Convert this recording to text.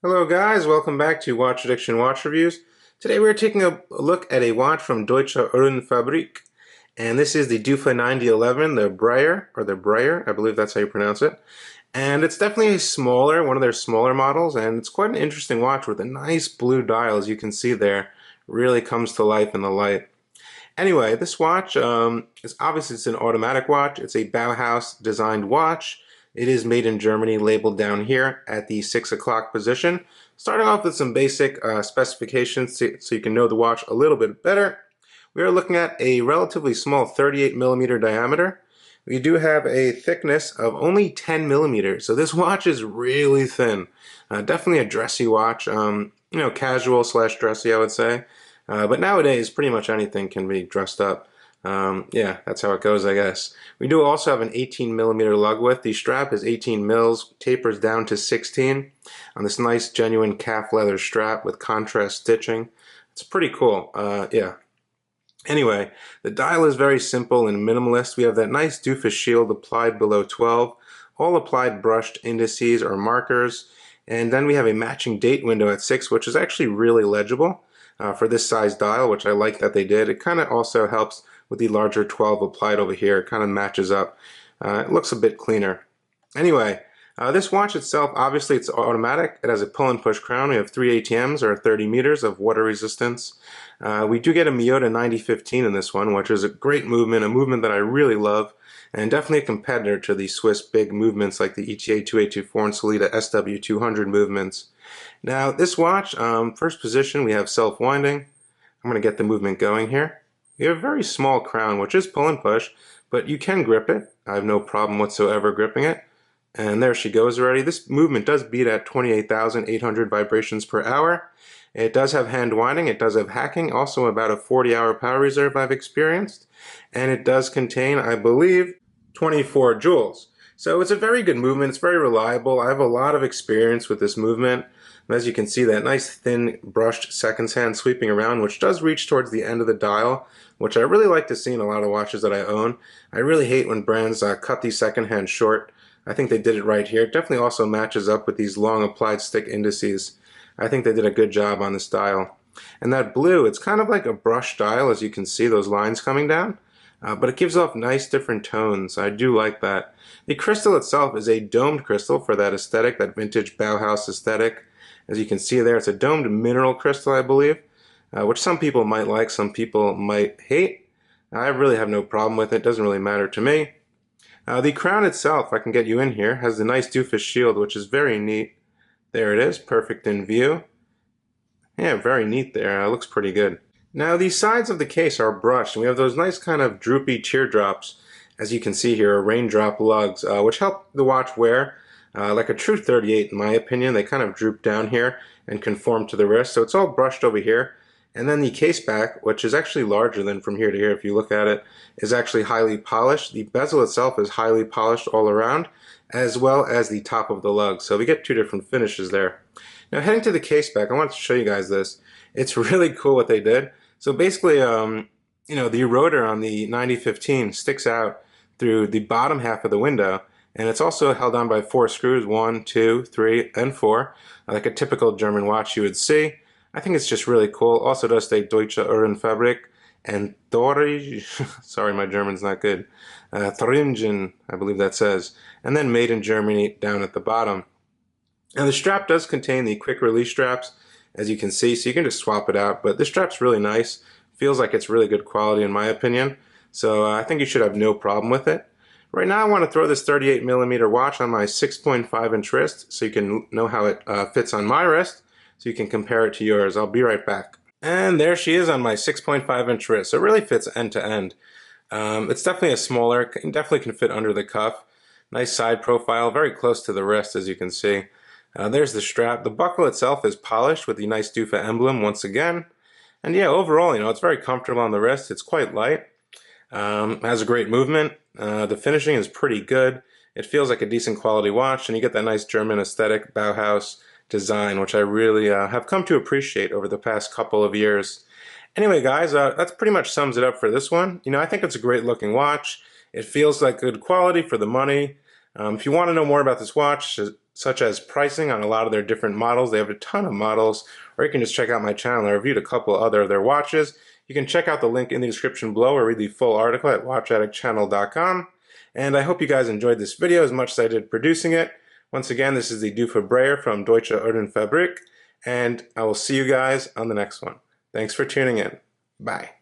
Hello guys, welcome back to Watch Addiction Watch Reviews. Today we're taking a look at a watch from Deutsche Uhrenfabrik, and this is the DUFA 9011, the Breuer, I believe that's how you pronounce it. And it's definitely one of their smaller models, and it's quite an interesting watch with a nice blue dial, as you can see there. Really comes to life in the light. Anyway, this watch is obviously it's an automatic watch. It's a Bauhaus designed watch. It is made in Germany, labeled down here at the 6 o'clock position. Starting off with some basic specifications so you can know the watch a little bit better. We are looking at a relatively small 38 millimeter diameter. We do have a thickness of only 10 millimeters, so this watch is really thin. Definitely a dressy watch, casual / dressy, I would say. But nowadays, pretty much anything can be dressed up. Yeah, that's how it goes, I guess. We do also have an 18 millimeter lug width. The strap is 18 mils, tapers down to 16 on this nice genuine calf leather strap with contrast stitching. It's pretty cool. Yeah. Anyway, the dial is very simple and minimalist. We have that nice DUFA shield applied below 12, all applied brushed indices or markers, and then we have a matching date window at 6, which is actually really legible for this size dial, which I like that they did. It kind of also helps with the larger 12 applied over here. It kind of matches up. It looks a bit cleaner. Anyway, this watch itself, obviously it's automatic. It has a pull and push crown. We have 3 ATMs or 30 meters of water resistance. We do get a Miyota 9015 in this one, which is a great movement, a movement that I really love, and definitely a competitor to the Swiss big movements like the ETA 2824 and Sellita SW200 movements. Now this watch, first position, we have self-winding. I'm going to get the movement going here. We have a very small crown, which is pull and push, but you can grip it. I have no problem whatsoever gripping it. And there she goes already. This movement does beat at 28,800 vibrations per hour. It does have hand winding, it does have hacking, also about a 40-hour power reserve I've experienced. And it does contain, I believe, 24 joules. So it's a very good movement, it's very reliable. I have a lot of experience with this movement. As you can see, that nice thin brushed seconds hand sweeping around, which does reach towards the end of the dial, which I really like to see in a lot of watches that I own. I really hate when brands cut the second hand short. I think they did it right here. It definitely also matches up with these long applied stick indices. I think they did a good job on this dial. And that blue, it's kind of like a brush dial, as you can see those lines coming down. But it gives off nice different tones. I do like that. The crystal itself is a domed crystal for that aesthetic, that vintage Bauhaus aesthetic. As you can see there, it's a domed mineral crystal, I believe, which some people might like, some people might hate. I really have no problem with it. It doesn't really matter to me. The crown itself, if I can get you in here, has the nice DUFA shield, which is very neat. There it is, perfect in view. Yeah, very neat there. It looks pretty good. Now, the sides of the case are brushed, and we have those nice kind of droopy teardrops, as you can see here, or raindrop lugs, which help the watch wear like a true 38, in my opinion. They kind of droop down here and conform to the wrist, so it's all brushed over here. And then the case back, which is actually larger than from here to here if you look at it, is actually highly polished. The bezel itself is highly polished all around, as well as the top of the lug. So we get two different finishes there. Now heading to the case back, I wanted to show you guys this. It's really cool what they did. So basically, the rotor on the 9015 sticks out through the bottom half of the window, and it's also held on by 4 screws, 1, 2, 3, and 4, like a typical German watch you would see. I think it's just really cool. Also does say Deutsche Uhrenfabrik and sorry, my German's not good. Thüringen, I believe that says. And then made in Germany down at the bottom. Now the strap does contain the quick release straps, as you can see, so you can just swap it out. But this strap's really nice. Feels like it's really good quality in my opinion. So I think you should have no problem with it. Right now I want to throw this 38 millimeter watch on my 6.5 inch wrist so you can know how it fits on my wrist, so you can compare it to yours. I'll be right back. And there she is on my 6.5 inch wrist. So it really fits end to end. It's definitely a smaller, definitely can fit under the cuff. Nice side profile, very close to the wrist, as you can see. There's the strap. The buckle itself is polished with the nice DUFA emblem once again. And yeah, overall, it's very comfortable on the wrist. It's quite light. Has a great movement. The finishing is pretty good. It feels like a decent quality watch, and you get that nice German aesthetic Bauhaus design, which I really have come to appreciate over the past couple of years. Anyway, guys, that pretty much sums it up for this one. I think it's a great looking watch. It feels like good quality for the money. If you want to know more about this watch, such as pricing on a lot of their different models. They have a ton of models, or you can just check out my channel. I reviewed a couple other of their watches. You can check out the link in the description below or read the full article at watchaddiction.com. And I hope you guys enjoyed this video as much as I did producing it. Once again, this is the DUFA Breuer from Deutsche Uhrenfabrik, and I will see you guys on the next one. Thanks for tuning in. Bye.